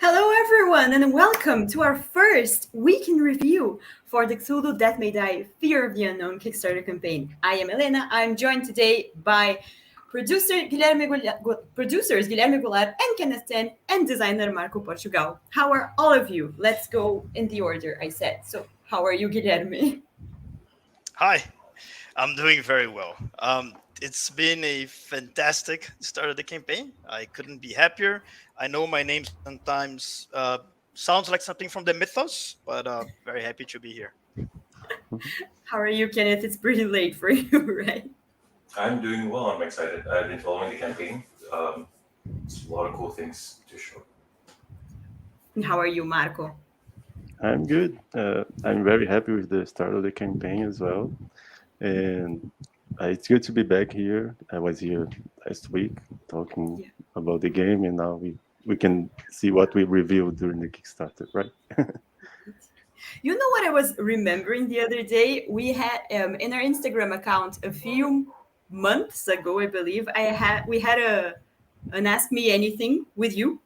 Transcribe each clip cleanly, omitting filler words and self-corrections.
Hello, everyone, and welcome to our first week in review for the Cthulhu Death May Die Fear of the Unknown Kickstarter campaign. I am Elena. I'm joined today by producers Guilherme Goulart and Kenneth Ten and designer Marco Portugal. How are all of you? Let's go in the order I said. So, how are you, Guilherme? Hi, I'm doing very well. It's been a fantastic start of the campaign. I couldn't be happier. I know my name sometimes sounds like something from the mythos, but very happy to be here. How are you, Kenneth? It's pretty late for you, right? I'm doing well. I'm excited. I've been following the campaign. It's a lot of cool things to show. And how are you, Marco? I'm good. I'm very happy with the start of the campaign as well. And it's good to be back here. I was here last week talking about the game, and now we can see what we revealed during the Kickstarter, right? You know what I was remembering the other day? We had in our Instagram account a few months ago, I believe. We had an Ask Me Anything with you,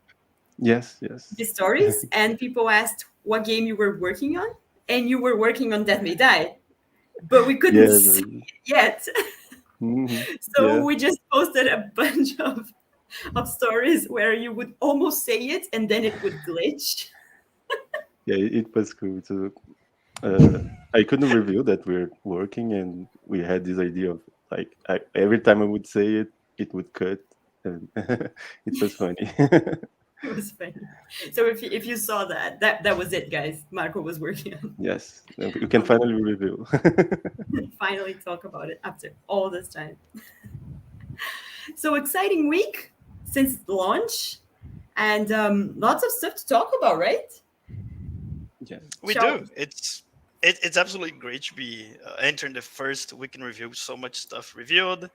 Yes. the stories, and people asked what game you were working on, and you were working on Death May Die, but we couldn't see it yet. So we just posted a bunch of stories where you would almost say it and then it would glitch. Yeah, it was cool. So I couldn't reveal that we're working, and we had this idea of like every time I would say it, it would cut, and it was funny. It was funny. So if you saw that was it, guys. Marco was working on. Yes, we can finally reveal. Finally talk about it after all this time. So exciting week since launch, and lots of stuff to talk about, right? Yeah, We do. It's absolutely great to be entering the first week in review with so much stuff revealed.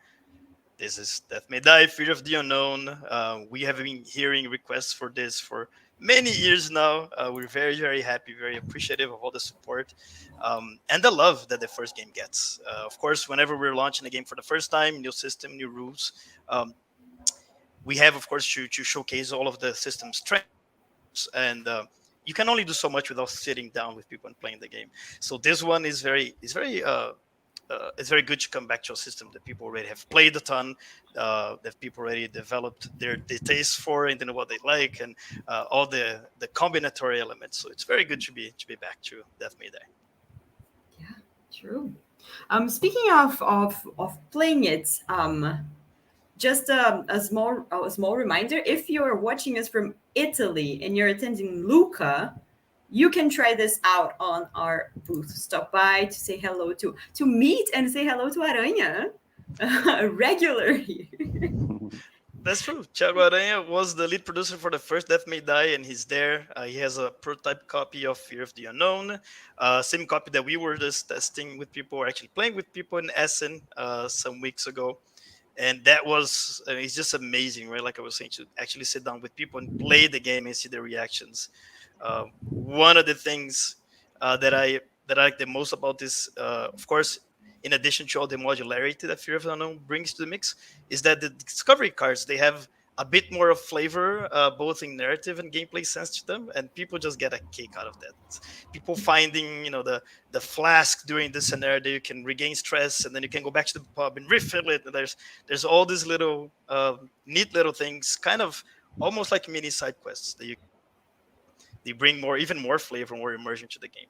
This is Death May Die, Fear of the Unknown. We have been hearing requests for this for many years now. We're very, very happy, very appreciative of all the support and the love that the first game gets. Of course, whenever we're launching a game for the first time, new system, new rules, we have, of course, to showcase all of the system's strengths. And you can only do so much without sitting down with people and playing the game. So this one is it's very good to come back to a system that people already have played a ton, that people already developed their taste for, and they know what they like, and all the combinatory elements. So it's very good to be back to Death May Die. Yeah, true. Speaking of playing it, just a small reminder: if you're watching us from Italy and you're attending Luca, you can try this out on our booth. Stop by to say hello to meet and say hello to Aranha, a regular here. That's true. Thiago Aranha was the lead producer for the first Death May Die, and he's there. He has a prototype copy of Fear of the Unknown, same copy that we were just testing with people, or actually playing with people in Essen some weeks ago. And that was it's just amazing, right? Like I was saying, to actually sit down with people and play the game and see their reactions. One of the things that I like the most about this, of course, in addition to all the modularity that Fear of the Unknown brings to the mix, is that the discovery cards, they have a bit more of flavor, both in narrative and gameplay sense to them, and people just get a kick out of that. People finding, the flask during the scenario that you can regain stress, and then you can go back to the pub and refill it. And there's all these little neat little things, kind of almost like mini side quests that they bring even more flavor, more immersion to the game.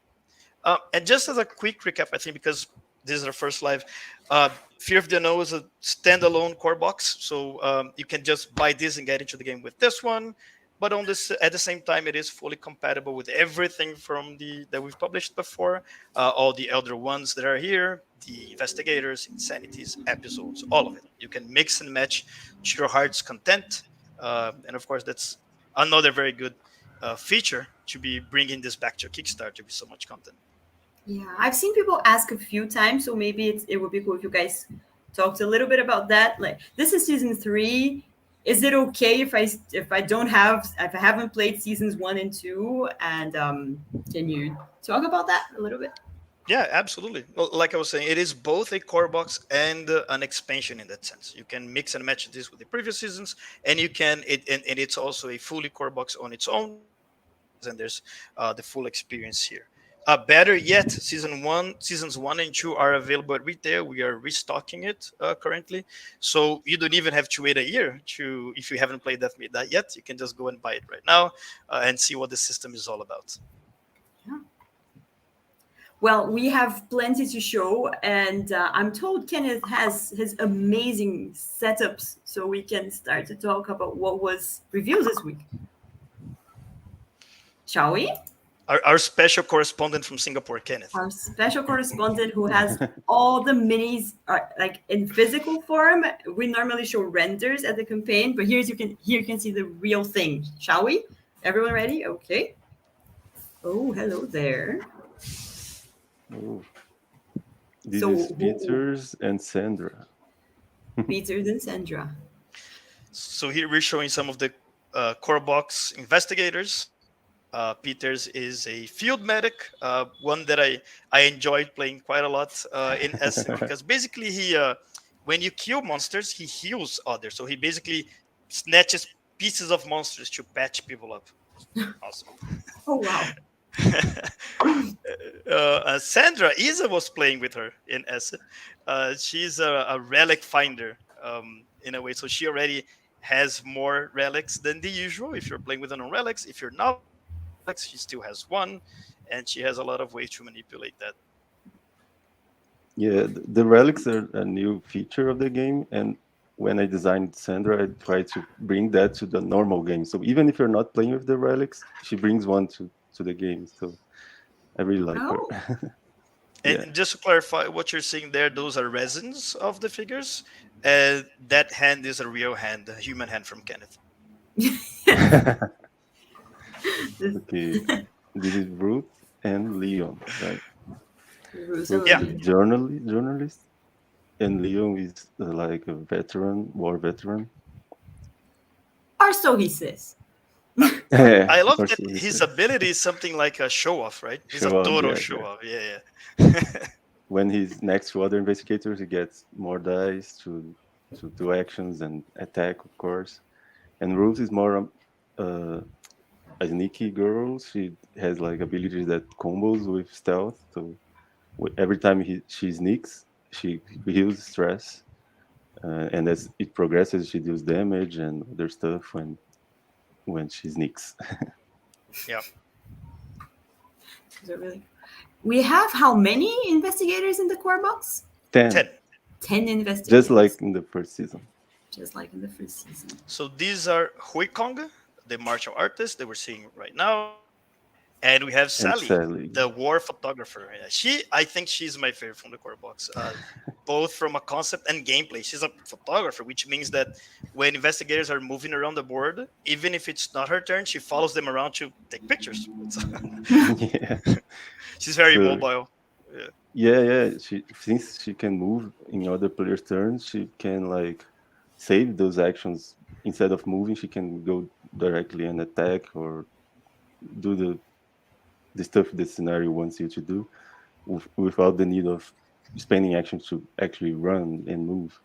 And just as a quick recap, I think because this is our first live, Fear of the Unknown is a standalone core box, so you can just buy this and get into the game with this one. But at the same time, it is fully compatible with everything from that we've published before, all the elder ones that are here, the Investigators, Insanities, episodes, all of it. You can mix and match to your heart's content, and of course, that's another very good feature to be bringing this back to Kickstarter with so much content. Yeah, I've seen people ask a few times, so maybe it would be cool if you guys talked a little bit about that. Like, this is season 3. Is it okay if I haven't played seasons 1 and 2? And can you talk about that a little bit? Yeah, absolutely. Well, like I was saying, it is both a core box and an expansion in that sense. You can mix and match this with the previous seasons, and it's also a fully core box on its own. and there's the full experience here. Better yet, seasons 1 and 2 are available at retail. We are restocking it currently, so you don't even have to wait a year to. If you haven't played Death May Die yet, you can just go and buy it right now and see what the system is all about. Yeah. Well, we have plenty to show, and I'm told Kenneth has his amazing setups, so we can start to talk about what was revealed this week. Shall we? Our special correspondent from Singapore, Kenneth. Our special correspondent who has all the minis like in physical form. We normally show renders at the campaign, but here you can see the real thing. Shall we? Everyone ready? Okay. Oh, hello there. Oh. This So, is Peters and Sandra. Peters and Sandra. So here we're showing some of the core box investigators. Peters is a field medic, one that I enjoyed playing quite a lot in Essen, because basically he, when you kill monsters, he heals others. So he basically snatches pieces of monsters to patch people up. Awesome. Oh, wow. Sandra, Isa was playing with her in Essen. She's a relic finder in a way. So she already has more relics than the usual. If you're playing with unknown relics, if you're not relics, she still has one, and she has a lot of ways to manipulate that. Yeah, the relics are a new feature of the game, and when I designed Sandra, I tried to bring that to the normal game. So even if you're not playing with the relics, she brings one to the game. So I really like her. And Yeah. just to clarify, what you're seeing there, those are resins of the figures. And that hand is a real hand, a human hand from Kenneth. Okay, this is Ruth and Leon, right? Ruth Ruth Yeah. is a journalist, and Leon is like a veteran, war veteran. Or so he says. I love Or that so he his says. ability is something like a show off, right? He's a Show off, total yeah, show yeah. off. Yeah. When he's next to other investigators, he gets more dice to do actions and attack, of course. And Ruth is more uh, a sneaky girl. She has like abilities that combos with stealth. So every time she sneaks, she heals stress. And as it progresses, she deals damage and other stuff when she sneaks. Yeah. So really, we have how many investigators in the core box? 10, 10 investigators. just like in the first season. Just like in the first season. So these are Hui Kong, the martial artist that we're seeing right now. And we have And Sally, Sally. the war photographer. I think she's my favorite from the core box, both from a concept and gameplay. She's a photographer, which means that when investigators are moving around the board, even if it's not her turn, she follows them around to take pictures. Yeah. She's very So, mobile. yeah. Since she can move in other players' turns, she can like save those actions. Instead of moving, she can go directly and attack or do the stuff the scenario wants you to do without the need of spending actions to actually run and move.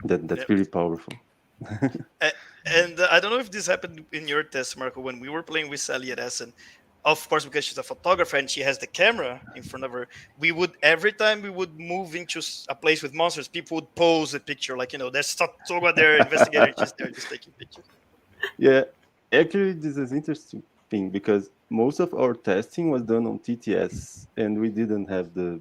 That's Yep. pretty powerful. And I don't know if this happened in your test, Marco, when we were playing with Sally at Essen. Of course, because she's a photographer and she has the camera in front of her, every time we would move into a place with monsters, people would pose a picture, like, there's Toga there, investigator, just there, just taking pictures. Yeah, actually, this is interesting thing because most of our testing was done on TTS, and we didn't have the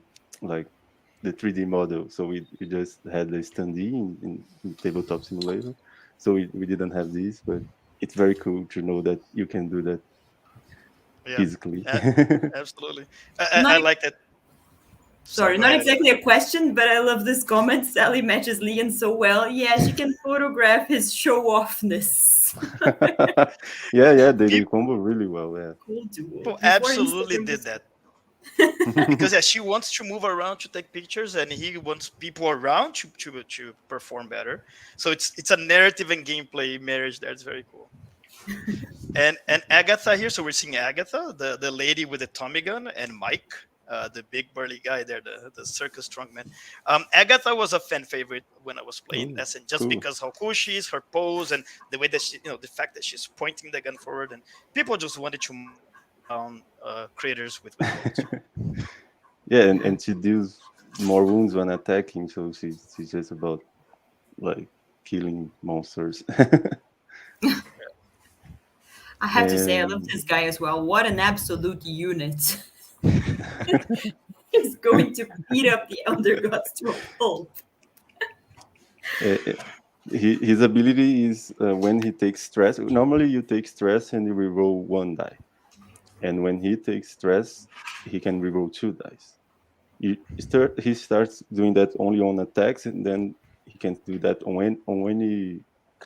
3D model, so we just had the standee in tabletop simulator. So we didn't have these, but it's very cool to know that you can do that physically. Absolutely. I like that. Sorry, not exactly a question, but I love this comment. Sally matches Leon so well. Yeah, she can photograph his show-offness. Yeah, they combo really well. Yeah. Cool duo. People absolutely did that. Because she wants to move around to take pictures, and he wants people around to perform better. So it's a narrative and gameplay marriage there. It's very cool. And Agatha here. So we're seeing Agatha, the lady with the Tommy gun, and Mike, the big burly guy there, the circus strongman. Agatha was a fan favorite when I was playing Oh, Essen, just cool. because how cool she is, her pose, and the way that she, the fact that she's pointing the gun forward, and people just wanted to mow down creators with bullets. Yeah, Yeah. and she deals more wounds when attacking, so she's just about like killing monsters. I have to say, I love And this guy as well. What an absolute unit. He's going to beat up the Elder Gods to a pulp. uh, his ability is when he takes stress. Normally, you take stress and you reroll one die, and when he takes stress, he can reroll two dice. He starts doing that only on attacks, and then he can do that on any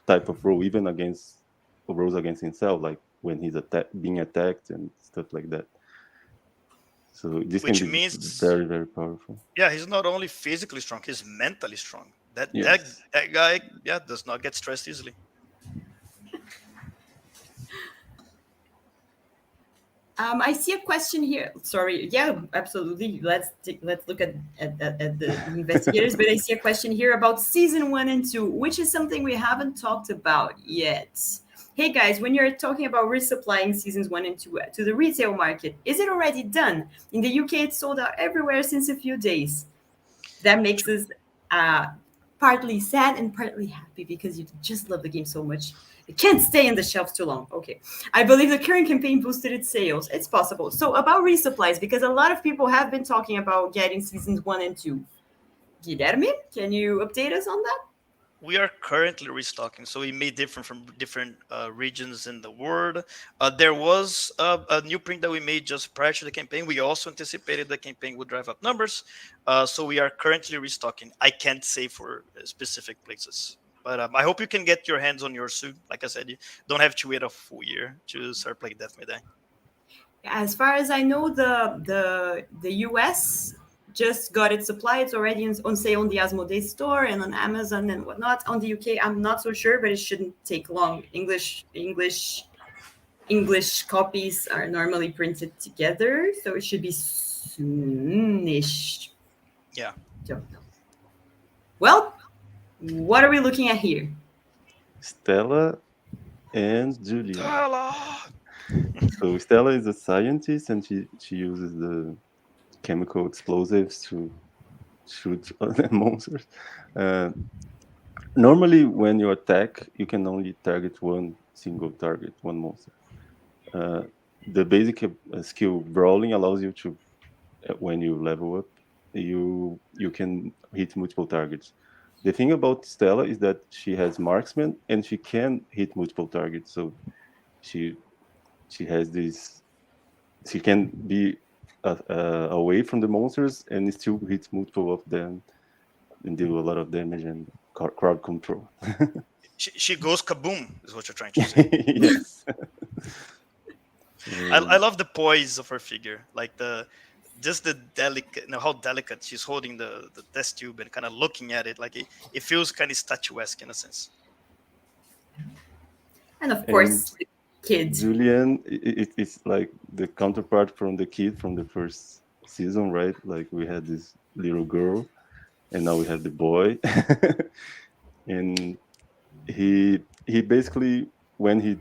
type of roll, even against rolls against himself, like when he's being attacked and stuff like that. So this can Which be means, very, very powerful. yeah, he's not only physically strong, he's mentally strong. That that Yes. that guy, yeah, does not get stressed easily. I see a question here. Sorry. Yeah, absolutely. Let's look at the investigators. But I see a question here about season 1 and 2, which is something we haven't talked about yet. Hey guys, when you're talking about resupplying seasons 1 and 2 to the retail market, is it already done? In the UK, it's sold out everywhere since a few days. That makes us uh, partly sad and partly happy because you just love the game so much. It can't stay in the shelves too long. Okay. I believe the current campaign boosted its sales. It's possible. So, about resupplies, because a lot of people have been talking about getting seasons 1 and 2. Guilherme, can you update us on that? We are currently restocking, so it may differ from different regions in the world. There was a new print that we made just prior to the campaign. We also anticipated the campaign would drive up numbers, so we are currently restocking. I can't say for specific places, but I hope you can get your hands on yours soon. Like I said, you don't have to wait a full year to start playing Death May Die. As far as I know, the US just got its supply. It's already on sale on the Asmodee store and on Amazon and whatnot. On the UK, I'm not so sure, but it shouldn't take long. English copies are normally printed together, so it should be soonish. Yeah. Don't know. Well, what are we looking at here? Stella and Julian. Stella! So Stella is a scientist, and she uses the chemical explosives to shoot other monsters. Uh, Normally, when you attack, you can only target one single target, one monster. Uh, the basic skill brawling allows you to, when you level up, you can hit multiple targets. The thing about Stella is that she has marksman and she can hit multiple targets. So she she has this. She can be away from the monsters and still hit multiple of them and do a lot of damage and crowd control. She goes kaboom, is what you're trying to say. Yes. I And, love the poise of her figure, like the just the delicate, how delicate she's holding the test tube and kind of looking at it, like it feels kind of statuesque in a sense. And of and course, the kid. Julian, it's like the counterpart from the kid from the first season, right? Like we had this little girl, and now we have the boy, and he basically when he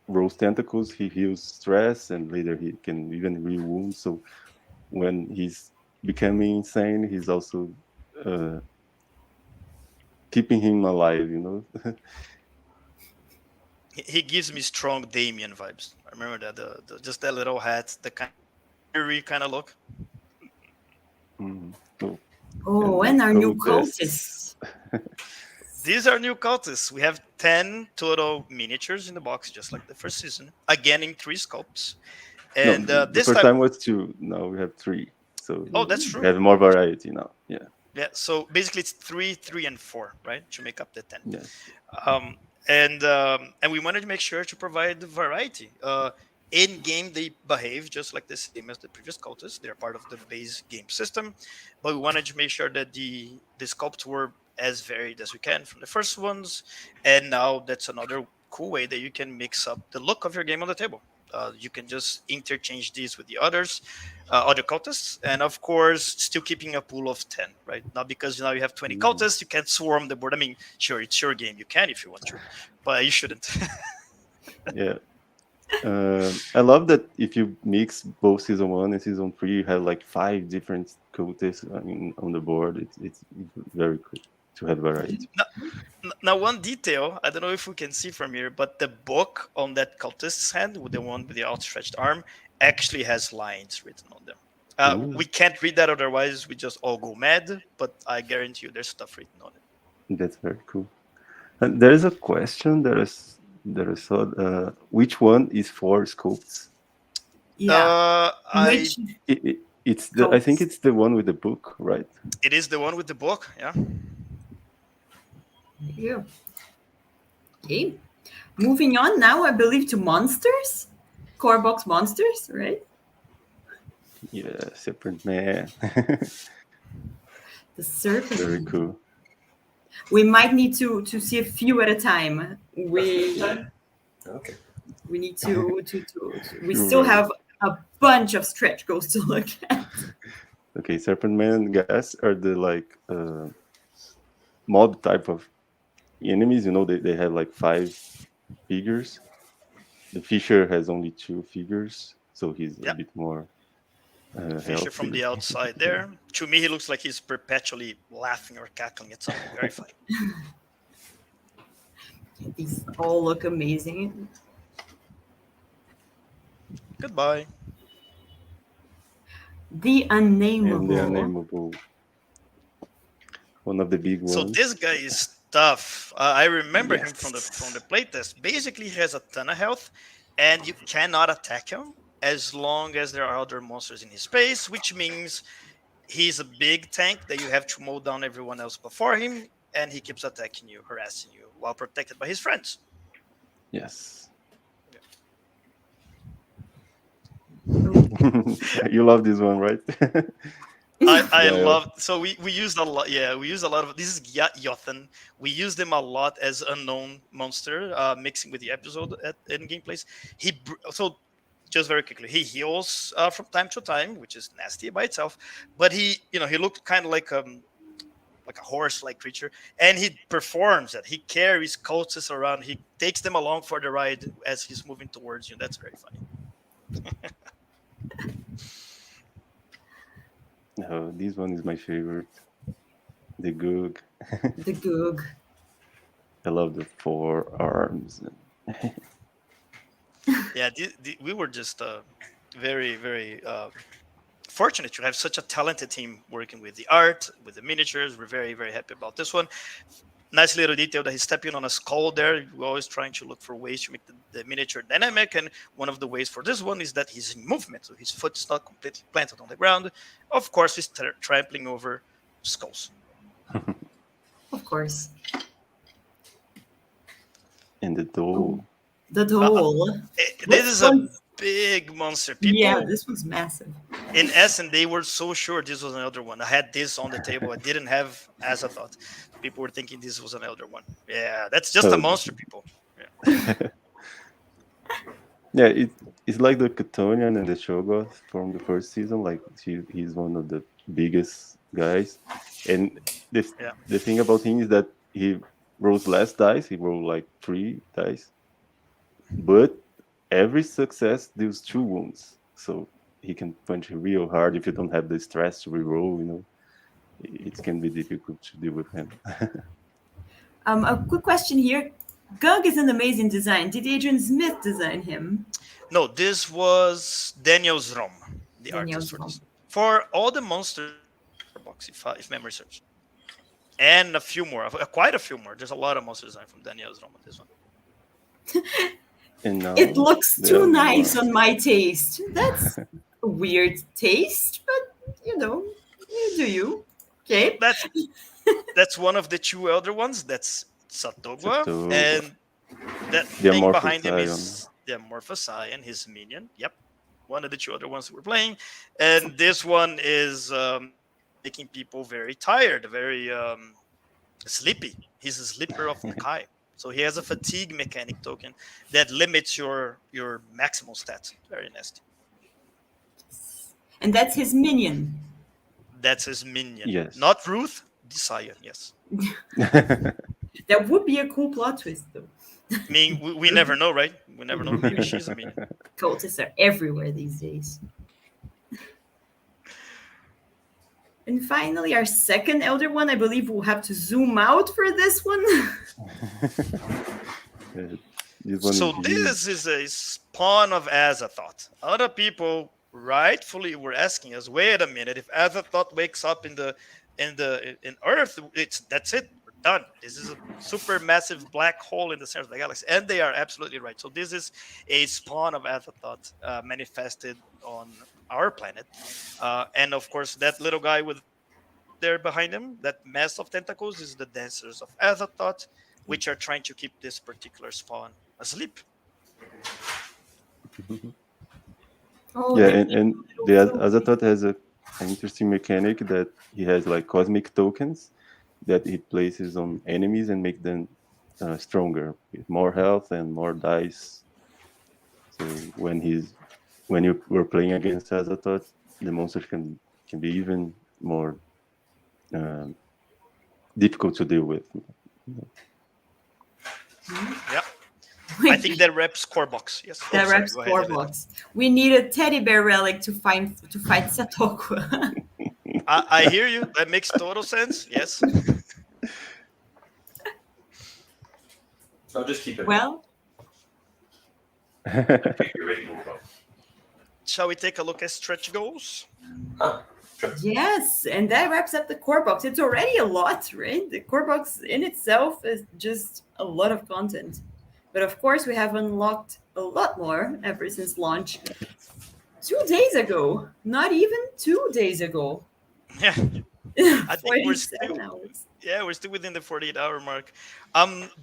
rolls tentacles, he heals stress, and later he can even heal wounds. So when he's becoming insane, he's also uh, keeping him alive, you know. He gives me strong Damien vibes. I remember that just that little hat, the kind of eerie kind of look. Mm. Oh, Oh, and the and our new cultists. cultists. These are new cultists. We have 10 total miniatures in the box, just like the first season. Again in 3 sculpts. No, And the this first time, time was two. Now we have three. So oh, that's we true. have more variety now. Yeah. Yeah, so basically it's 3, 3, and 4, right, to make up the 10. Yes. Um, and we wanted to make sure to provide variety. In game, they behave just like the same as the previous cultists. They're part of the base game system, but we wanted to make sure that the sculpts were as varied as we can from the first ones. And now that's another cool way that you can mix up the look of your game on the table. You can just interchange these with the other cultists, and of course, still keeping a pool of 10, right? Not because now you have 20 cultists, you can't swarm the board. I mean, sure, it's your game, you can if you want to, but you shouldn't. Yeah. I love that if you mix both season 1 and season 3, you have like 5 different cultists on the board. It's very cool to have variety. Now, one detail, I don't know if we can see from here, but the book on that cultist's hand, with the one with the outstretched arm, actually has lines written on them. We can't read that, otherwise we just all go mad, but I guarantee you there's stuff written on it. That's very cool. And there is a question that I saw. Which one is for sculpts? Yeah. I Which It's the. I think cults? it's the one with the book, right? It is the one with the book, yeah. Yeah. Okay. Moving on now, I believe, to monsters. Core box monsters, right? Yeah, Serpent Man. The serpent. Very cool. We might need to see a few at a time. We Okay. we need to we Sure. still have a bunch of stretch goals to look at. Okay, Serpent Man guys are the like mob type of enemies. You know, they have like 5 figures. The Fisher has only 2 figures, so he's a Yeah. bit more Fisher from healthy. the outside there. To me, he looks like he's perpetually laughing or cackling at something very funny. These all look amazing. Goodbye. The And the unnameable. unnameable. One of the big ones. So this guy is tough. I remember him from Yes. the playtest. Basically, he has a ton of health, and you cannot attack him as long as there are other monsters in his space, which means he's a big tank that you have to mow down everyone else before him, and he keeps attacking you, harassing you, while protected by his friends. Yes. Oh, You love this one, right? I Yeah. love, so we used a lot. Yeah, we used a lot of, this is Yothan. We used them a lot as unknown monster, mixing with the episode in gameplays. So just very quickly, he heals from time to time, which is nasty by itself, but he looked kind of like a horse-like creature, and he performs that. He carries cultists around. He takes them along for the ride as he's moving towards you. That's very funny. No, this one is my favorite. The Goog. the Goog. I love the 4 arms. Yeah, we were just very, very fortunate to have such a talented team working with the art, with the miniatures. We're very, very happy about this one. Nice little detail that he's stepping on a skull there. We're always trying to look for ways to make the miniature dynamic, and one of the ways for this one is that he's in movement, so his foot is not completely planted on the ground. Of course, he's trampling over skulls. Of course. And the doll. The doll. This is a big monster. People, Yeah, this one's massive. in Essen, they were so sure this was an elder one. I had this on the table. I didn't have as I thought. People were thinking this was an elder one. Yeah, that's just a monster, people. Yeah. Yeah, it's like the Chthonian and the Shoggoth from the first season. Like he's one of the biggest guys, and the thing about him is that he rolls less dice. He rolled like 3 dice, but every success deals 2 wounds. So he can punch real hard if you don't have the stress to reroll. You know, it can be difficult to deal with him. A quick question here. Gug is an amazing design. Did Adrian Smith design him? No, this was Daniel Zrom, the Daniel artist for Zrom. this. For all the monsters box, if memory serves, and a few more, quite a few more. There's a lot of monster design from Daniel Zrom on this one. And now It looks there too are nice more. on my taste. That's a weird taste, but you do you. Okay. That's one of the 2 elder ones. That's Satogwa, Satogwa. and that The thing Amorphous behind him Scion. is the Amorphous Scion, his minion. Yep, one of the 2 other ones that we're playing, and this one is making people very tired, very sleepy. He's a sleeper of the Kai. So he has a fatigue mechanic token that limits your maximal stats. Very nasty. And that's his minion. That's his minion. Yes. Not Ruth, Desire, yes. That would be a cool plot twist, though. I mean, we never know, right? We never know. Maybe she's a minion. Cultists are everywhere these days. And finally, our second Elder One. I believe we'll have to zoom out for this one. So this is a spawn of Azathoth. Other people rightfully were asking us, wait a minute, if Azathoth wakes up in Earth, that's it. We're done. This is a super massive black hole in the center of the galaxy. And they are absolutely right. So this is a spawn of Azathoth manifested on our planet. And of course, that little guy with there behind him, that mass of tentacles, is the dancers of Azathoth, which are trying to keep this particular spawn asleep. Oh, Yeah, that and the Azathoth has an interesting mechanic that he has like cosmic tokens that he places on enemies and make them stronger with more health and more dice. So when you were playing against Azathoth, the monsters can be even more difficult to deal with. Yeah. I think that reps core box. Yes. that sorry, reps go ahead, core David. box. We need a teddy bear relic to fight Satoku. I hear you. That makes total sense. Yes. I'll just keep it. Well, You're ready to move on. Shall we take a look at stretch goals? Sure. yes, and that wraps up the core box. It's already a lot, right? The core box in itself is just a lot of content. But of course, we have unlocked a lot more ever since launch. 2 days ago. Not even 2 days ago. Yeah. I think we're 47 still hours. we're still within the 48-hour mark.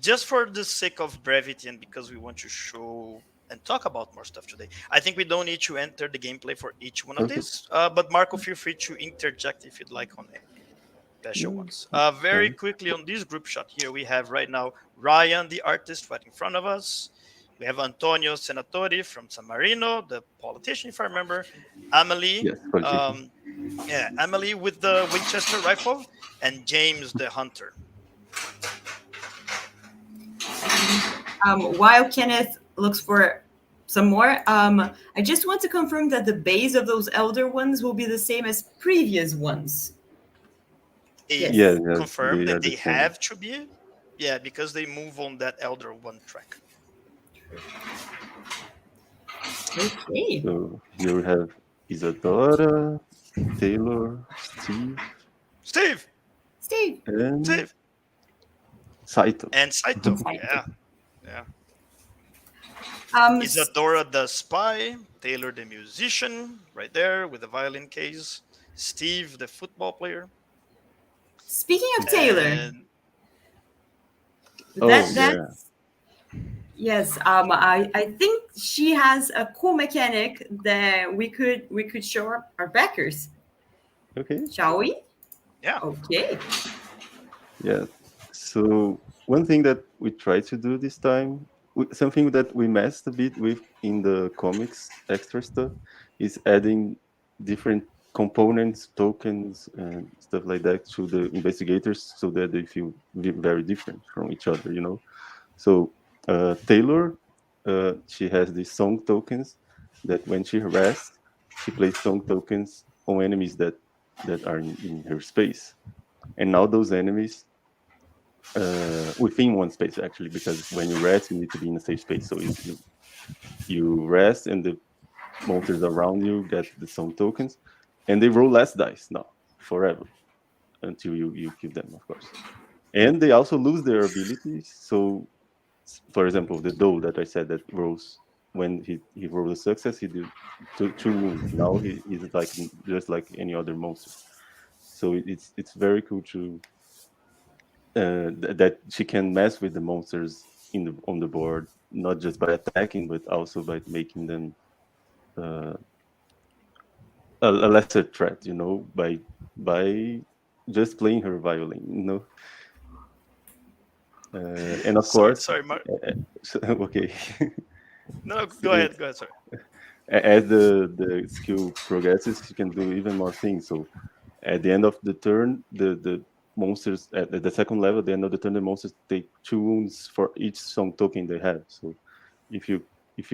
Just for the sake of brevity and because we want to show and talk about more stuff today, I think we don't need to enter the gameplay for each one of these. But Marco, feel free to interject if you'd like on any special ones. Very quickly on this group shot here, we have right now Ryan, the artist, right in front of us. We have Antonio Senatori from San Marino, the politician, if I remember. Amelie, Yes, politician. Amelie with the Winchester rifle, and James the hunter. While Kenneth looks for some more, I just want to confirm that the base of those elder ones will be the same as previous ones. Is Yes. confirmed they are that the they same. have to be, because they move on that elder one track. Okay. So here we have Isadora, Taylor, Steve, and Saito. and Saito. Saito. Yeah. Um, Isadora the spy, Taylor the musician, right there with the violin case. Steve the football player. Speaking of Taylor, And that's yes. I think she has a cool mechanic that we could show our backers. Okay. Shall we? yeah, Okay. Yeah. So one thing that we tried to do this time, something that we messed a bit with in the comics extra stuff, is adding different components, tokens, and stuff like that to the investigators, so that they feel very different from each other. So Taylor, she has these song tokens that when she rests, she plays song tokens on enemies that are in her space, and now those enemies within one space actually, because when you rest, you need to be in a safe space. So you rest, and the monsters around you get the song tokens, and they roll less dice now forever until you kill them, of course. And they also lose their abilities. So, for example, the doe that I said that rolls, when he rolled a success, he did two wounds. Now he's like just like any other monster. So it's very cool to that she can mess with the monsters on the board, not just by attacking, but also by making them a lesser threat. By just playing her violin. And of Sorry, course, sorry, Mark. okay. No, go ahead. Go ahead. Sorry. As the skill progresses, you can do even more things. So at the end of the turn, the monsters at the second level, at the end of the turn, the monsters take 2 wounds for each song token they have. So if you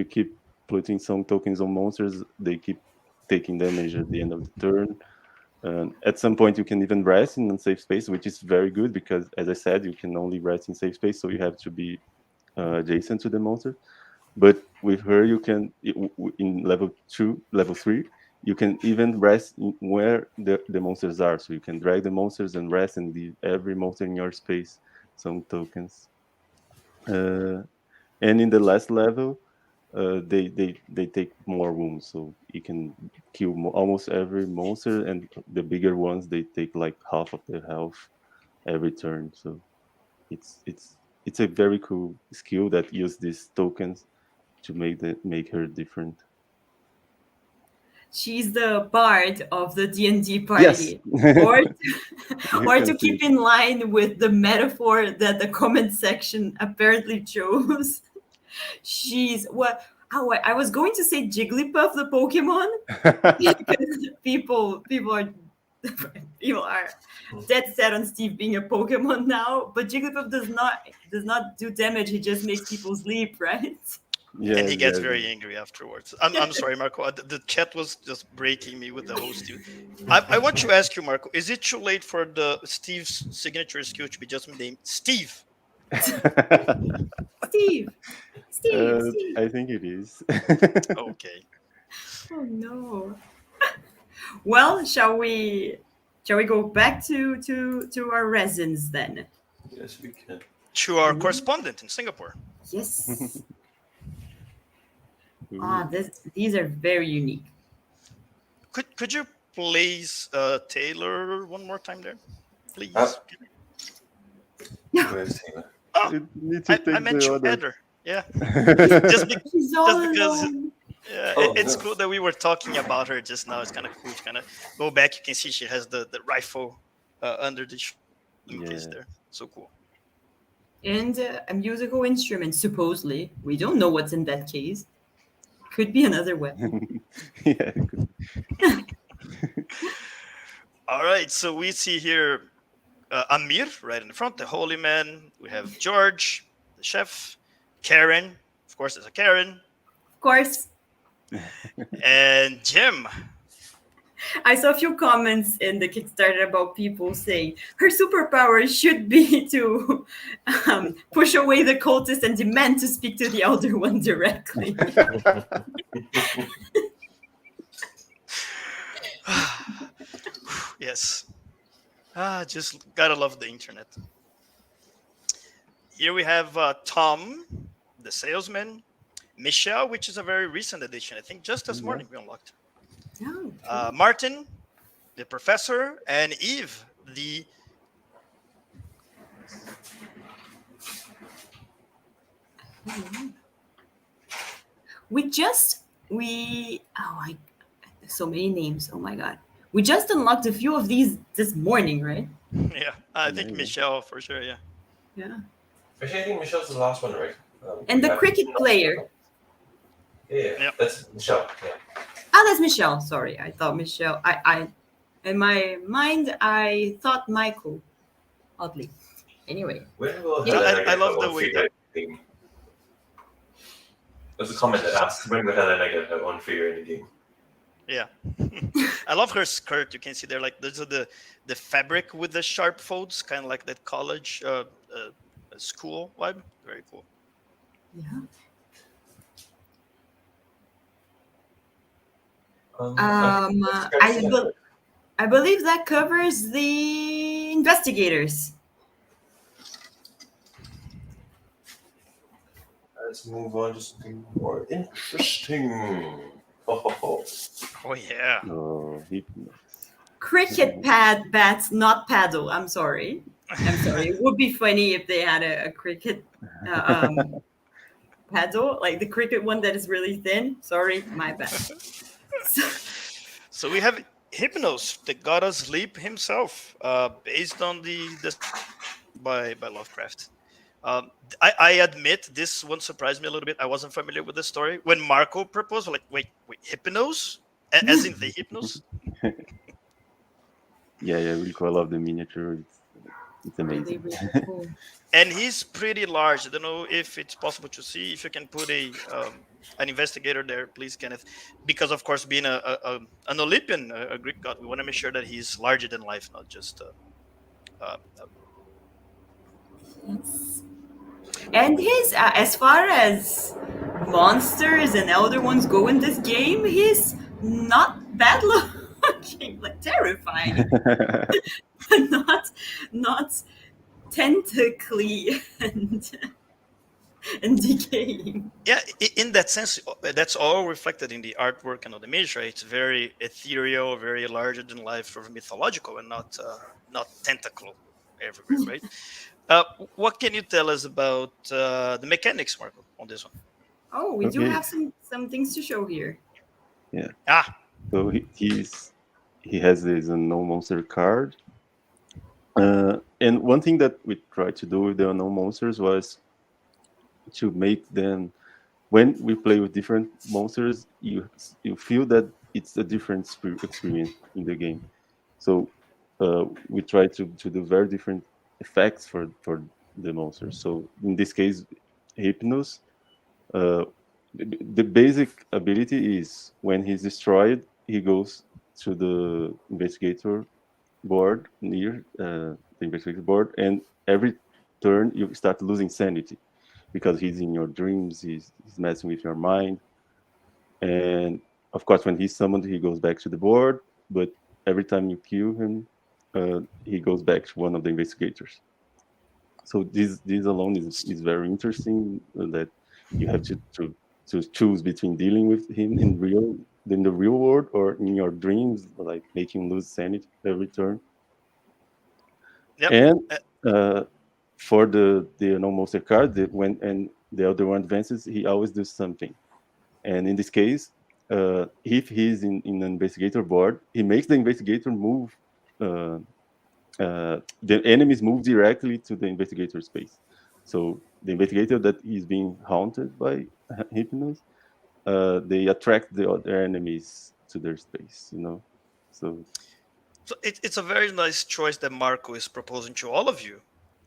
keep putting song tokens on monsters, they keep taking damage at the end of the turn. At some point, you can even rest in unsafe space, which is very good because, as I said, you can only rest in safe space, so you have to be adjacent to the monster. But with her, you can in level 3, you can even rest where the monsters are. So you can drag the monsters and rest and leave every monster in your space some tokens. And in the last level, they take more wounds, so you can kill almost every monster, and the bigger ones they take like half of their health every turn. So it's a very cool skill that use these tokens to make her different. She's the bard of the D&D Yes. party. Or You or can to see keep in line with the metaphor that the comment section apparently chose. She's what? Oh, I was going to say Jigglypuff the Pokemon because people are dead set on Steve being a Pokemon now. But Jigglypuff does not do damage. He just makes people sleep, right? And he Yes, gets yes. very angry afterwards. I'm sorry, Marco. The chat was just breaking me with the whole Steve. I want to ask you, Marco, is it too late for the Steve's signature skill to be just named Steve? Steve, Steve, Steve. I think it is. Okay. Oh no. Well, shall we go back to our resins then? Yes, we can. To our correspondent in Singapore. Yes. Ooh. These are very unique. Could you please Taylor one more time there? Please. Where's Taylor? Oh, You need to I take meant the to other. add her. Yeah. Just, be, She's all just because alone. it's No. cool that we were talking about her just now. It's kind of cool to kind of go back. You can see she has the rifle under the case Yeah. there. So cool. And a musical instrument, supposedly. We don't know what's in that case. Could be another weapon. Yeah. All right. So we see here Amir right in the front, the holy man. We have George, the chef. Karen, of course, there's a Karen. Of course, And Jim. I saw a few comments in the Kickstarter about people saying her superpower should be to push away the cultists and demand to speak to the Elder One directly. Yes. Just gotta love the internet. Here we have Tom, the salesman. Michelle, which is a very recent addition. I think just this morning we unlocked. Oh, Martin, the professor, and Eve, the so many names. Oh my god. We just unlocked a few of these this morning, right? yeah. I think Yeah. Michelle for sure. Yeah. Yeah. Actually, I think Michelle's the last one, right? And we the have- cricket player. Yeah, Yep. that's Michelle. Yeah. Ah, that's Michelle. Sorry, I thought Michelle. I in my mind I thought Michael. Oddly. Anyway. When will Yeah. Helena I get love her the own way figure in the game? There's a comment that asks, when will Helena get her own figure in the game? Yeah. I love her skirt. You can see there, like there's the fabric with the sharp folds, kind of like that college school vibe. Very cool. Yeah. I believe that covers the investigators. Let's move on to something more interesting. Ho, ho, ho. Oh yeah. Oh, Hypnos. Cricket bats, not paddle. I'm sorry. It would be funny if they had a cricket paddle, like the cricket one that is really thin. Sorry, my bad. So we have Hypnos, the god of sleep himself, based on the by Lovecraft. Um, I admit this one surprised me a little bit. I wasn't familiar with the story when Marco proposed. Like, wait, Hypnos, as in the Hypnos. Yeah, yeah, really cool. I love the miniature. It's Really, amazing. really cool. And he's pretty large. I don't know if it's possible to see. If you can put an investigator there, please, Kenneth, because of course, being an Olympian, a Greek god, we want to make sure that he's larger than life, not just. Yes. And his, as far as monsters and elder ones go in this game, he's not bad looking, like terrifying, not not tentacly and decaying. Yeah, in that sense, that's all reflected in the artwork and on the image, right? It's very ethereal, very larger than life, sort of mythological, and not tentacle everywhere, right? What can you tell us about the mechanics, Marco, on this one? Oh, we do Okay, have some things to show here. yeah. Ah, So he has this unknown monster card. And one thing that we tried to do with the unknown monsters was to make them, when we play with different monsters, you feel that it's a different experience in the game. So we try to do very different effects for the monsters. So in this case, Hypnos, uh, the basic ability is when he's destroyed, he goes to the investigator board near the investigator board, and every turn you start losing sanity because he's in your dreams, he's messing with your mind. And of course, when he's summoned, he goes back to the board, but every time you kill him, he goes back to one of the investigators. So this alone is very interesting, that you have to choose between dealing with him in the real world or in your dreams, like making him lose sanity every turn. yep. And uh, for the no monster card, when and the other one advances, he always does something. And in this case, if he's in an investigator board, he makes the investigator move. Uh, the enemies move directly to the investigator space. So the investigator that is being haunted by Hypnos, they attract the other enemies to their space. So So it's a very nice choice that Marco is proposing to all of you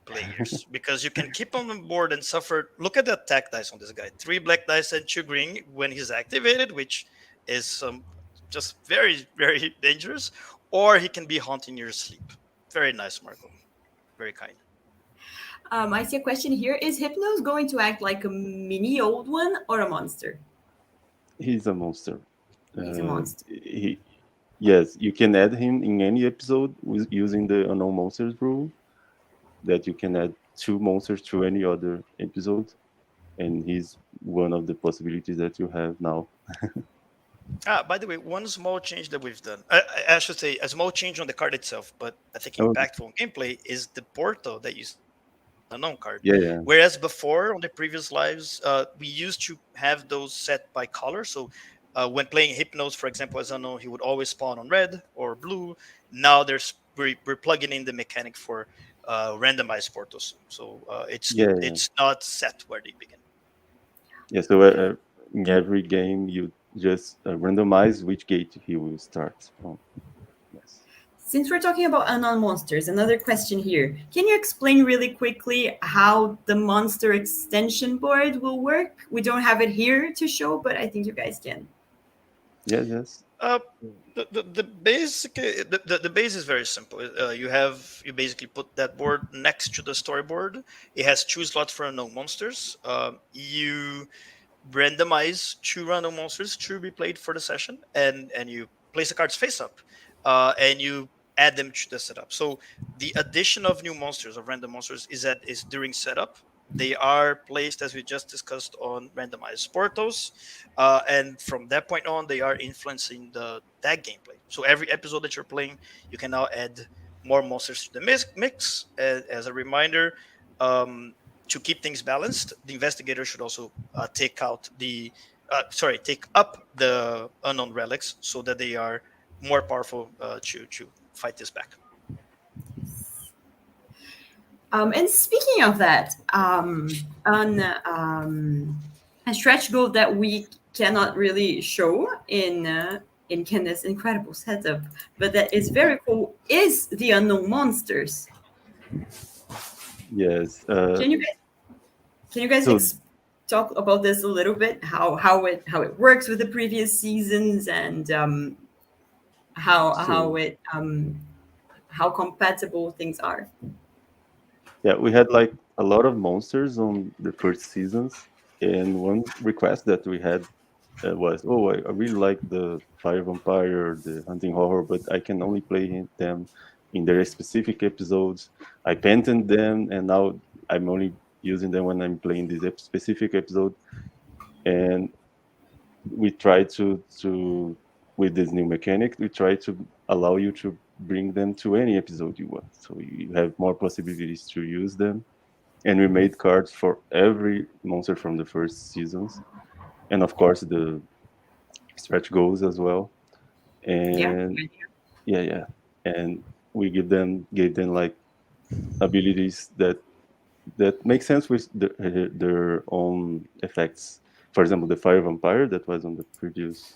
players because you can keep him on board and suffer. Look at the attack dice on this guy: 3 black dice and 2 green when he's activated, which is just very very dangerous. Or he can be haunting your sleep. Very nice, Marco. Very kind. I see a question here. Is Hypnos going to act like a mini old one or a monster? he's a monster. He's a monster. Yes, you can add him in any episode with using the unknown monsters rule. That you can add 2 monsters to any other episode, and he's one of the possibilities that you have now. By the way, one small change that we've done, I should say a small change on the card itself, but I think Oh, impactful on gameplay is the portal that you unknown card. yeah, yeah, Whereas before on the previous lives, we used to have those set by color. So when playing Hypnos, for example, as unknown, he would always spawn on red or blue. Now we're plugging in the mechanic for randomized portals. So yeah, yeah. it's not set where they begin. Yeah, so in every game, you just randomize which gate he will start on. Yes. Since we're talking about unknown monsters, another question here. Can you explain really quickly how the monster extension board will work? We don't have it here to show, but I think you guys can. Yes, yes. Uh, the basic the base is very simple. You basically put that board next to the storyboard. It has 2 slots for unknown monsters. You randomize 2 random monsters to be played for the session, and you place the cards face up, and you add them to the setup. So the addition of new monsters, of random monsters, is during setup. They are placed, as we just discussed, on randomized portals, and from that point on, they are influencing that gameplay. So every episode that you're playing, you can now add more monsters to the mix. As a reminder, to keep things balanced, the investigator should also take up the unknown relics so that they are more powerful to fight this back. And speaking of that, on a stretch goal that we cannot really show in Candace's incredible setup, but that is very cool, is the unknown monsters. Yes. Can you guys can you guys So talk about this a little bit? How it works with the previous seasons, and how so how it how compatible things are. yeah, we had like a lot of monsters on the first seasons, and one request that we had was, oh, I really like the fire vampire, the hunting horror, but I can only play them in their specific episodes. I patented them, and now I'm only using them when I'm playing this specific episode. And we try to with this new mechanic, we try to allow you to bring them to any episode you want, so you have more possibilities to use them. And we made cards for every monster from the first seasons, and of course the stretch goals as well. Yeah. And yeah, and we gave them like abilities that make sense with their own effects. For example, the fire vampire that was on the previous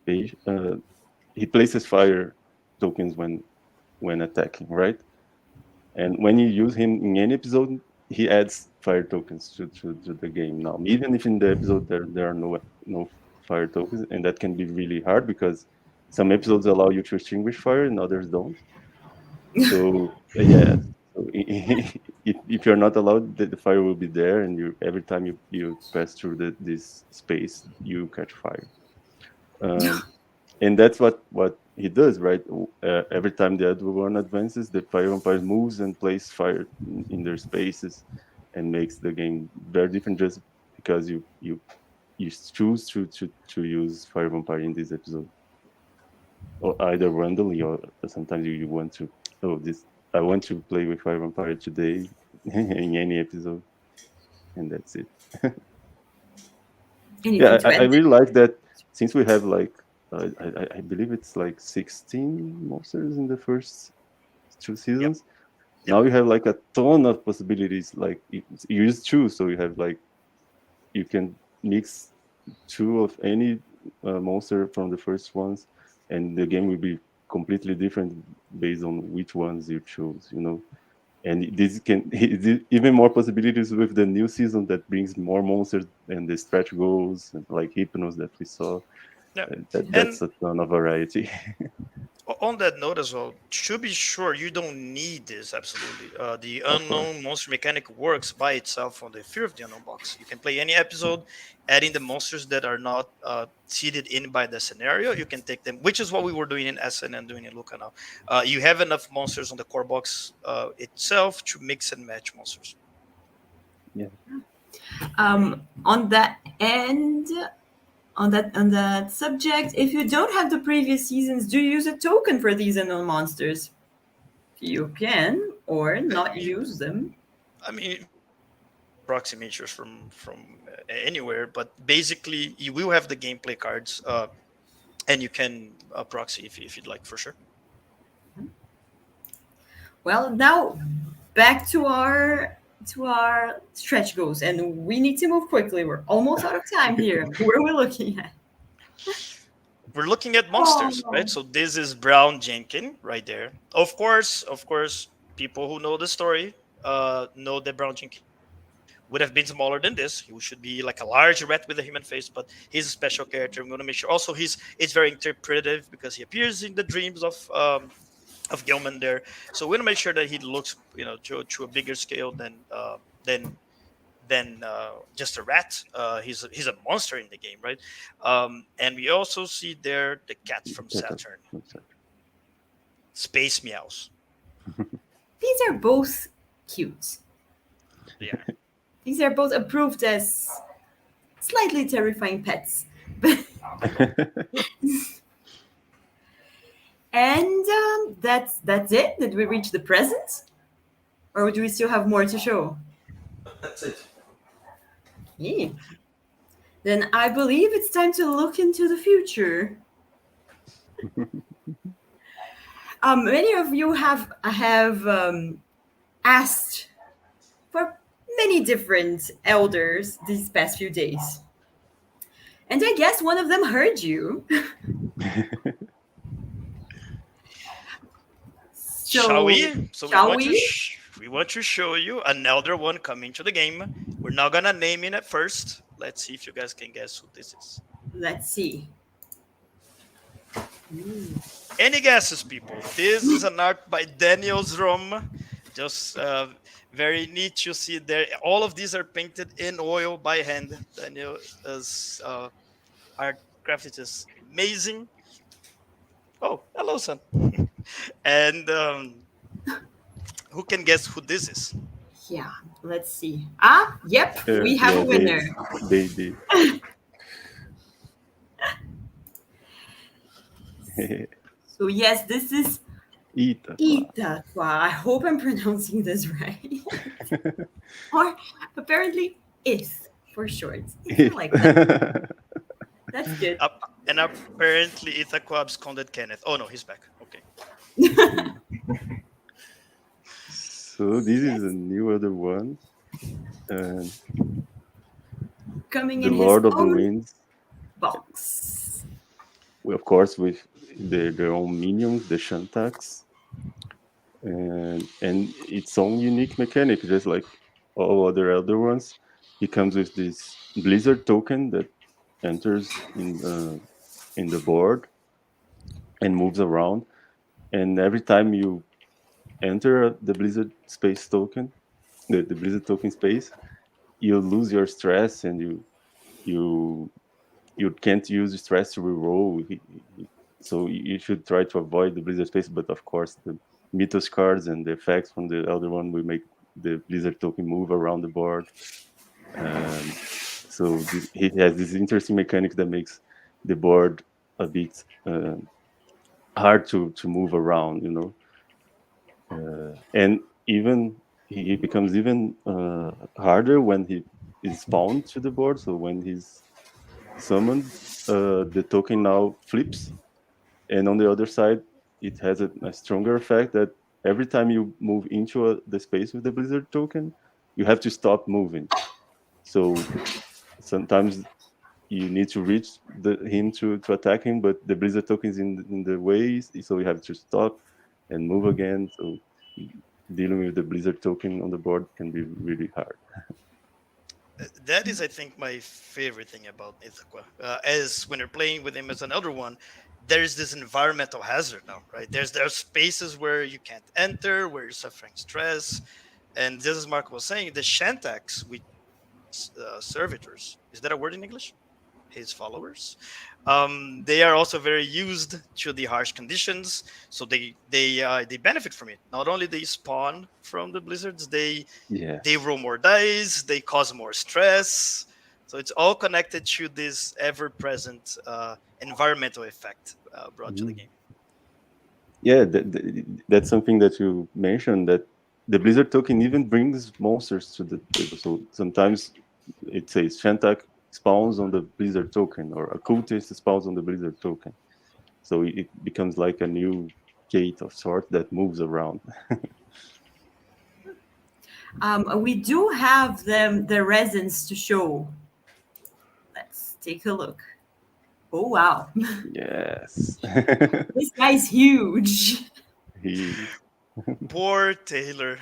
page, he places fire tokens when attacking, right? And when you use him in any episode, he adds fire tokens to the game now. Even if in the episode there are no fire tokens, and that can be really hard because some episodes allow you to extinguish fire and others don't. So yeah, so if you're not allowed, the fire will be there, and you every time you pass through this space, you catch fire. Um, and that's what he does, right? Every time the other one advances, the fire vampire moves and plays fire in their spaces, and makes the game very different just because you choose to use fire vampire in this episode, or either randomly, or sometimes you want to, oh, this, I want to play with fire vampire today in any episode, and that's it. Anything Yeah, to I add? really like that, since we have like I believe it's like 16 monsters in the first two Yep. seasons. Yep. Now you have like a ton of possibilities. Like you use two, so you have like, you can mix two of any monster from the first ones, and the game will be completely different based on which ones you choose. And this can even more possibilities with the new season that brings more monsters and the stretch goals, and like Hypnos that we saw. Yeah. That's And a ton of variety. on that note as well, to be sure, you don't need this absolutely. The Of course. unknown monster mechanic works by itself on the Fear of the Unknown box. You can play any episode, adding the monsters that are not seeded in by the scenario. You can take them, which is what we were doing in SN and doing in Luca now. You have enough monsters on the core box itself to mix and match monsters. Yeah. On that end, on that subject, if you don't have the previous seasons, do you use a token for these unknown monsters? You can, or not use them. I mean, approximators from anywhere, but basically you will have the gameplay cards, and you can proxy if you'd like, for sure. Well, now back to our stretch goals, and we need to move quickly. We're almost out of time here. Who are we looking at? We're looking at monsters, right? Oh, So this is Brown Jenkin right there. Of course, people who know the story know that Brown Jenkin would have been smaller than this. He should be like a large rat with a human face, but he's a special character. I'm going to make sure. Also, it's very interpretative because he appears in the dreams of Gilman there. So we're going to make sure that he looks, to a bigger scale than just a rat. He's a monster in the game, right? And we also see there the cat from Saturn, Space Meows. these are both cute. Yeah. These are both approved as slightly terrifying pets. But and that's it. Did we reach the present, or do we still have more to show? That's it. Yeah. Then I believe it's time to look into the future. Many of you have asked for many different elders these past few days. And I guess one of them heard you. Shall So, we? So shall we? we want to show you another one coming to the game. We're not gonna name it at first. Let's see if you guys can guess who this is. Let's see. Ooh. Any guesses, people? This is an art by Daniel's Rom. Just very neat to see there. All of these are painted in oil by hand. Daniel's art craft is just amazing. Oh, hello, son. And who can guess who this is? Yeah, let's see. Ah, yep, we have Yeah, a winner. they So, yes, this is Eita. Itakwa. I hope I'm pronouncing this right. Or apparently is for short. It's not like that. That's good. And apparently Ithaqua absconded Kenneth. Oh no, he's back. Okay. So this is a new other one. And Coming the in his Lord of the own Winds, box. of course, with their own minions, the Shantax, and its own unique mechanic, just like all other ones. It comes with this Blizzard token that enters in the board and moves around. And every time you enter the Blizzard space token, the Blizzard token space, you lose your stress and you you can't use stress to reroll. So you should try to avoid the Blizzard space. But of course, the Mythos cards and the effects from the other one will make the Blizzard token move around the board. So he has this interesting mechanic that makes the board a bit hard to move around, you know. And even he becomes even harder when he is spawned to the board. So when he's summoned, the token now flips, and on the other side, it has a stronger effect that every time you move into the space with the Blizzard token, you have to stop moving. So sometimes you need to reach him to attack him, but the Blizzard token is in the way, so you have to stop and move again. So dealing with the Blizzard token on the board can be really hard. That is, I think, my favorite thing about Ithaqua. As when you're playing with him as an elder one, there's this environmental hazard now, right? There are spaces where you can't enter, where you're suffering stress, and this is Marco was saying the Shantax, which servitors. Is that a word in English? His followers. They are also very used to the harsh conditions, so they benefit from it. Not only they spawn from the blizzards, they roll more dice, they cause more stress. So it's all connected to this ever-present environmental effect brought to the game. Yeah, that's something that you mentioned, that the Blizzard token even brings monsters to the table. So sometimes it says Shantak spawns on the Blizzard token, or a cultist spawns on the Blizzard token. So it becomes like a new gate of sort that moves around. We do have the resins to show. Let's take a look. Oh wow, Yes. this guy's huge. He Poor Taylor.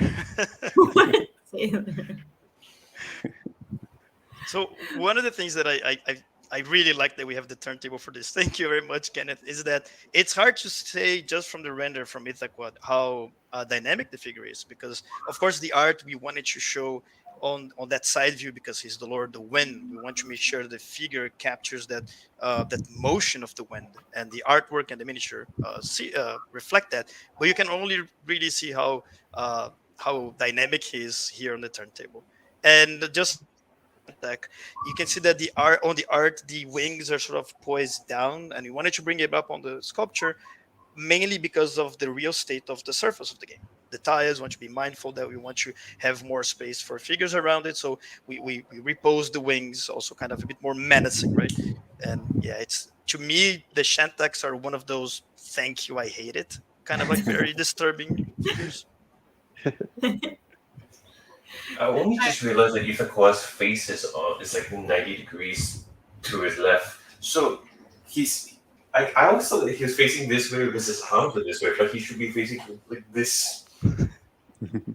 So one of the things that I really like that we have the turntable for this, thank you very much, Kenneth, is that it's hard to say just from the render from Ithaqua how dynamic the figure is, because of course the art we wanted to show on that side view because he's the Lord of the Wind. We want to make sure the figure captures that motion of the wind, and the artwork and the miniature reflect that. But you can only really see how dynamic he is here on the turntable. And just attack, you can see that the art on the art, the wings are sort of poised down, and we wanted to bring it up on the sculpture mainly because of the real state of the surface of the game. The tiles want to be mindful that we want to have more space for figures around it, so we repose the wings, also kind of a bit more menacing, right? And yeah, it's to me the Shantax are one of those thank you I hate it kind of like very disturbing figures. I only just realized that Ithaqua's face is like 90 degrees to his left. So he's. I always thought that he was facing this way because his arms are this way, but he should be facing like this.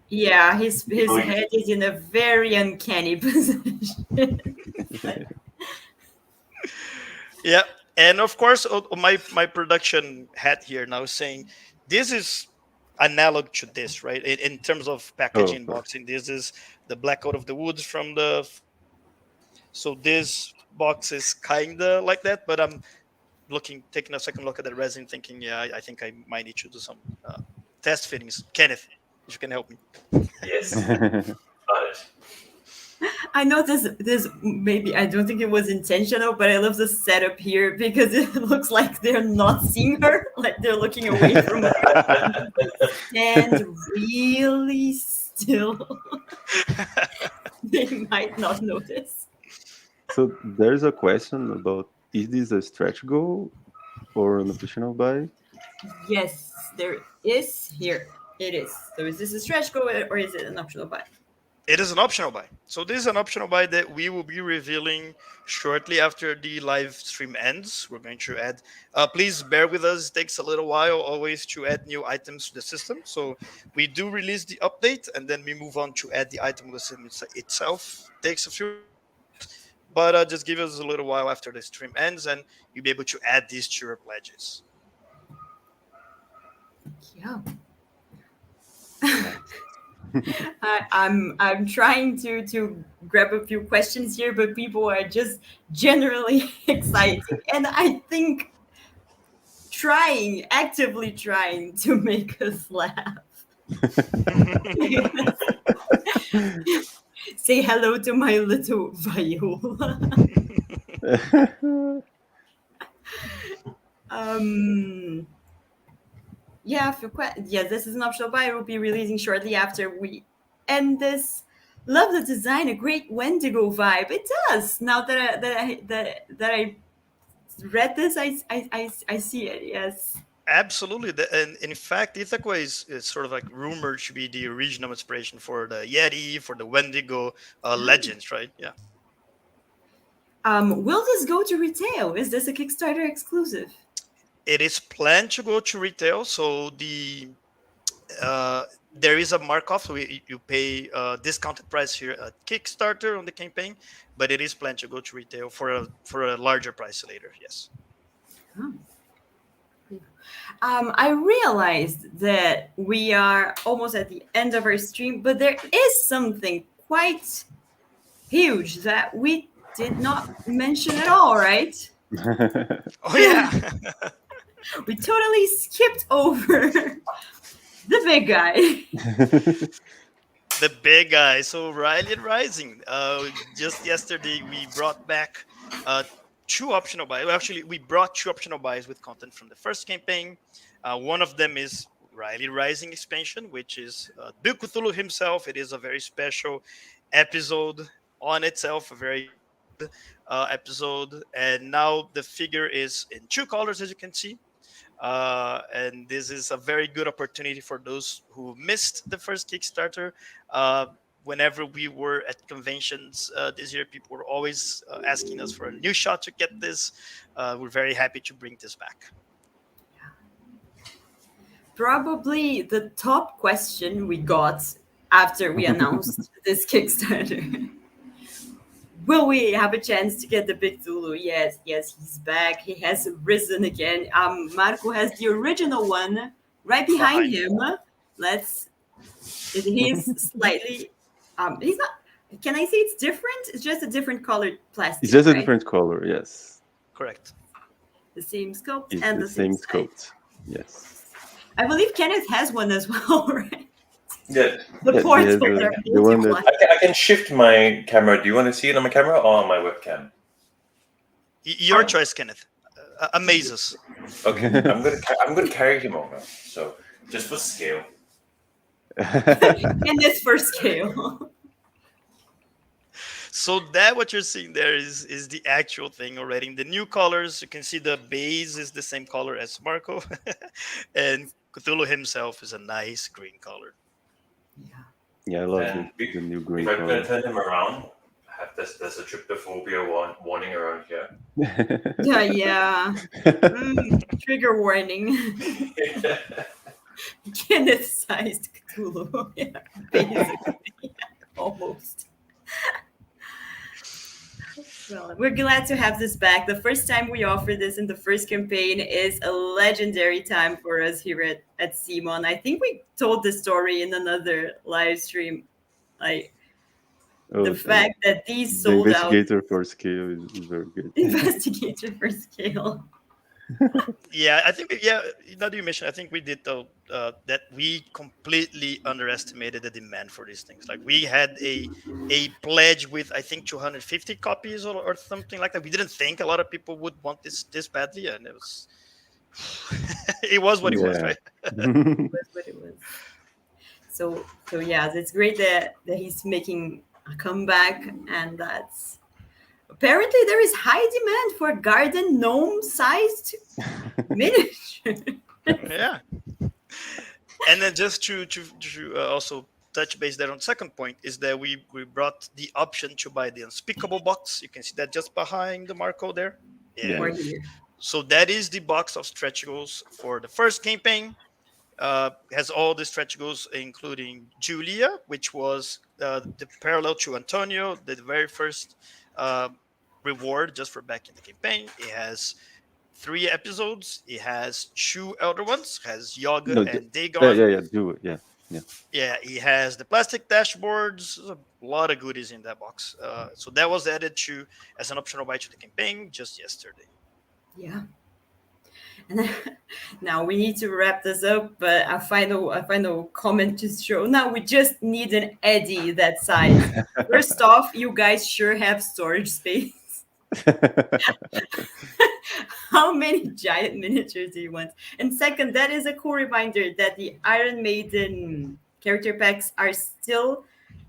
Yeah, his head is in a very uncanny position. Yeah, and of course, my production hat here now is saying this is analog to this, right? In terms of packaging, boxing, this is the Black Out of the Woods from the game. So this box is kinda like that, but I'm taking a second look at the resin, thinking, yeah, I think I might need to do some test fittings. Kenneth, if you can help me. Yes. Got it. I know this maybe I don't think it was intentional, but I love the setup here because it looks like they're not seeing her, like they're looking away from her. And really still, they might not notice. So there's a question about, is this a stretch goal or an optional buy? Yes, there is here. It is. So is this a stretch goal or is it an optional buy? It is an optional buy. So this is an optional buy that we will be revealing shortly after the live stream ends. We're going to add. Please bear with us. It takes a little while always to add new items to the system. So we do release the update and then we move on to add the item to the system itself. Takes a few minutes, but just give us a little while after the stream ends and you'll be able to add these to your pledges. Yeah. I'm trying to grab a few questions here, but people are just generally excited, and I think actively trying to make us laugh. Say hello to my little Viola. Yeah, this is an optional buy. We'll be releasing shortly after we end this. Love the design, a great Wendigo vibe. It does. Now that I read this, I see it. Yes. Absolutely. And in fact, Ithaca is sort of like rumored to be the original inspiration for the Yeti, for the Wendigo legends, right? Yeah. Will this go to retail? Is this a Kickstarter exclusive? It is planned to go to retail. So there is a markup. So you pay a discounted price here at Kickstarter on the campaign, but it is planned to go to retail for a larger price later. Yes. Oh. I realized that we are almost at the end of our stream, but there is something quite huge that we did not mention at all, right? Oh, yeah. We totally skipped over the big guy. The big guy. So Riley and Rising. Just yesterday, we brought back two optional buys. Well, actually, we brought two optional buys with content from the first campaign. One of them is Riley Rising expansion, which is Bill Cthulhu himself. It is a very special episode on itself, a very good episode. And now the figure is in two colors, as you can see. And this is a very good opportunity for those who missed the first Kickstarter. Whenever we were at conventions this year, people were always asking us for a new shot to get this. We're very happy to bring this back. Probably the top question we got after we announced this Kickstarter. Will we have a chance to get the big Zulu? Yes, he's back. He has risen again. Marco has the original one right behind him. He's slightly, he's not, can I say it's different? It's just a different colored plastic. It's just a different color, yes. Correct. The same scope It's and the same scope, yes. I believe Kenneth has one as well, right? Yeah. The portal. The one that... I can shift my camera. Do you want to see it on my camera or on my webcam? Your choice, Kenneth. Amaze us. Okay, I'm gonna carry him over. So just for scale. And this for scale. So that what you're seeing there is the actual thing already. In the new colors, you can see the base is the same color as Marco. And Cthulhu himself is a nice green color. Yeah. Yeah, I love And the new if green I'm gonna color. turn him around, there's a tryptophobia warning around here. Yeah, yeah. Trigger warning. Kenneth-sized Cthulhu. Yeah, basically. Almost. Well, we're glad to have this back. The first time we offered this in the first campaign is a legendary time for us here at Simon. I think we told the story in another live stream. Like the Oh, fact that these the sold out investigator for scale is very good. Investigator for scale. Yeah, I think yeah. Now that you mentioned, I think we did though that we completely underestimated the demand for these things. Like we had a pledge with I think 250 copies or something like that. We didn't think a lot of people would want this badly, and it was it was what it was, Yeah. right? Was what it was. So yeah, it's great that he's making a comeback, and that's apparently there is high demand for garden gnome sized miniature. Yeah. And then just to also touch base there on second point is that we brought the option to buy the unspeakable box. You can see that just behind the Marco there. Yeah. Or here. So that is the box of stretch goals for the first campaign. Has all the stretch goals, including Julia, which was the parallel to Antonio, the very first uh, reward just for back in the campaign. It has 3 episodes. It has 2 elder ones. Has Yoga No, and yeah, Dagon. yeah, yeah, do it. Yeah, yeah. Yeah, he has the plastic dashboards. There's a lot of goodies in that box. So that was added to as an optional buy to the campaign just yesterday. Yeah. And now we need to wrap this up, but a final comment to show. Now we just need an Eddie that size. First off, you guys sure have storage space. How many giant miniatures do you want? And second, that is a cool reminder that the Iron Maiden character packs are still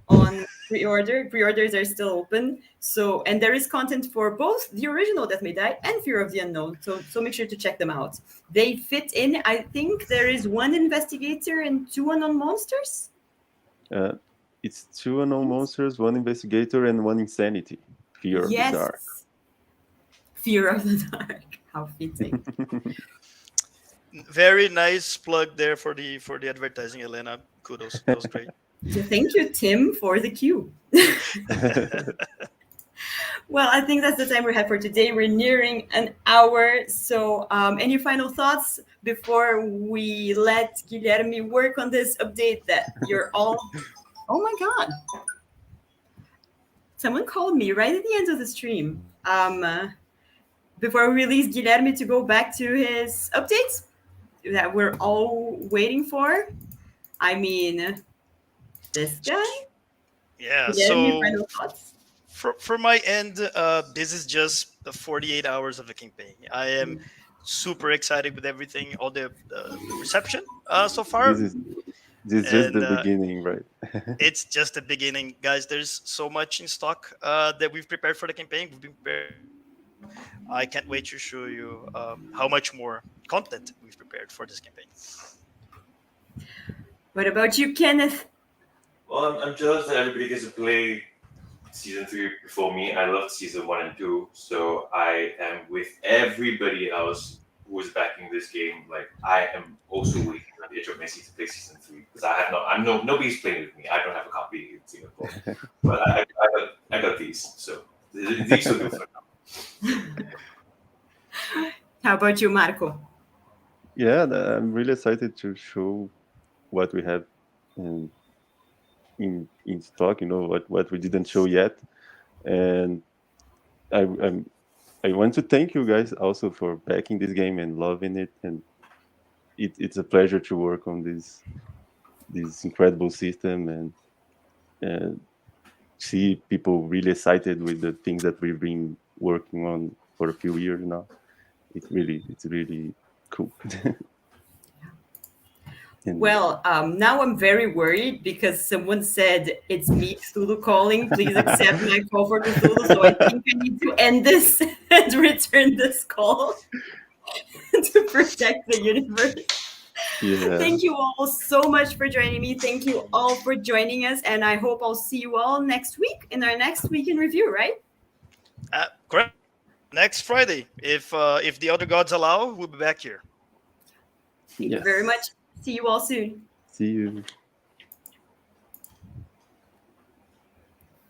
on pre-order. Pre-orders are still open. So, and there is content for both the original Death May Die and Fear of the Unknown. So make sure to check them out. They fit in. I think there is 1 investigator and 2 unknown monsters. It's 2 unknown monsters, 1 investigator, and 1 insanity. Fear of the dark. Fear of the dark. How fitting. Very nice plug there for the advertising, Elena. Kudos. That was great. So thank you, Tim, for the cue. Well, I think that's the time we have for today. We're nearing an hour. So any final thoughts before we let Guilherme work on this update that you're all... Oh my God. Someone called me right at the end of the stream. Before we release Guilherme to go back to his updates that we're all waiting for. I mean, this guy? Yeah, Guilherme, so final thoughts? for my end, this is just the 48 hours of the campaign. I am super excited with everything, all the reception so far. This is just the beginning, right? It's just the beginning, guys. There's so much in stock that we've prepared for the campaign. We've been prepared. I can't wait to show you how much more content we've prepared for this campaign. What about you, Kenneth? Well, I'm jealous that everybody gets to play season 3 before me. I loved season 1 and 2, so I am with everybody else who is backing this game. Like, I am also waiting on the edge of my seat to play season 3 because nobody's playing with me. I don't have a copy in Singapore, but I got these, so these will do for now. How about you, Marco? Yeah, I'm really excited to show what we have in stock. What we didn't show yet, and I want to thank you guys also for backing this game and loving it, and it's a pleasure to work on this incredible system and see people really excited with the things that we've been working on for a few years now. It's really cool. Well, now I'm very worried because someone said it's me, Cthulhu calling. Please accept my call for Cthulhu. So I think I need to end this and return this call to protect the universe. Yeah. Thank you all so much for joining me. Thank you all for joining us. And I hope I'll see you all next week in our next week in review, right? Correct. Next Friday, if the other gods allow, we'll be back here. Thank you very much. See you all soon. See you.